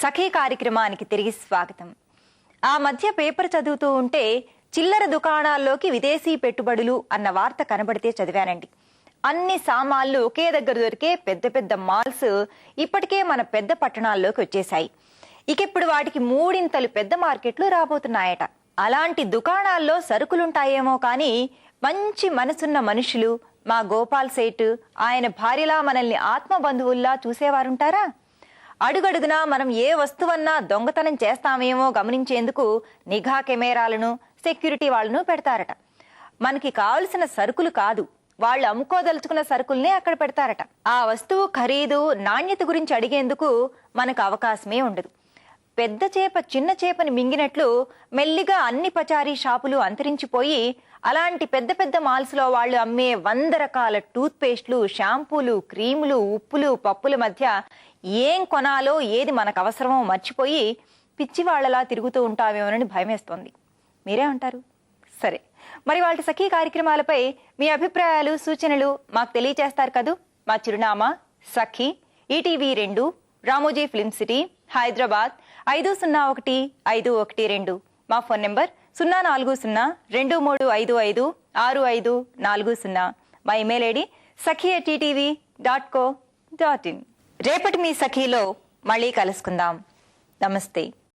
సఖీ కార్యక్రమానికి తిరిగి స్వాగతం. ఆ మధ్య పేపర్ చదువుతూ ఉంటే చిల్లర దుకాణాల్లోకి విదేశీ పెట్టుబడులు అన్న వార్త కనబడితే చదివానండి. అన్ని సామాన్లు ఒకే దగ్గర దొరికే పెద్ద పెద్ద మాల్స్ ఇప్పటికే మన పెద్ద పట్టణాల్లోకి వచ్చేసాయి. ఇకెప్పుడు వాటికి మూడింతలు పెద్ద మార్కెట్లు రాబోతున్నాయట. అలాంటి దుకాణాల్లో సరుకులుంటాయేమో కానీ మంచి మనసున్న మనుషులు, మా గోపాల్ సేట్ ఆయన భార్యలా మనల్ని ఆత్మ బంధువుల్లా చూసేవారుంటారా? అడుగడుగునా మనం ఏ వస్తువన్నా దొంగతనం చేస్తామేమో గమనించేందుకు నిఘా కెమెరాలను, సెక్యూరిటీ వాళ్ళను పెడతారట. మనకి కావలసిన సరుకులు కాదు, వాళ్ళు అమ్ముకోదలుచుకున్న సరుకుల్నే అక్కడ పెడతారట. ఆ వస్తువు ఖరీదు, నాణ్యత గురించి అడిగేందుకు మనకు అవకాశమే ఉండదు. పెద్ద చేప చిన్న చేపని మింగినట్లు మెల్లిగా అన్ని పచారీ షాపులు అంతరించిపోయి అలాంటి పెద్ద పెద్ద మాల్స్ లో వాళ్ళు అమ్మే 100 రకాల టూత్ పేస్ట్లు, షాంపూలు, క్రీములు, ఉప్పులు, పప్పుల మధ్య ఏం కొనాలో ఏది మనకు అవసరమో మర్చిపోయి పిచ్చివాళ్లలా తిరుగుతూ ఉంటామేమోనని భయమేస్తోంది. మీరే అంటారు? సరే, మరి వాళ్ళ సఖీ కార్యక్రమాలపై మీ అభిప్రాయాలు, సూచనలు మాకు తెలియచేస్తారు కదూ. మా చిరునామా Sakhi, ETV 2, Ramoji film city, Hyderabad 501512. మా ఫోన్ నెంబర్ 040-2355-6540. మా ఇమెయిల్ ఐడి sakhi@ttv.co.in. రేపటి మీ సఖీలో మళ్ళీ కలుసుకుందాం. నమస్తే.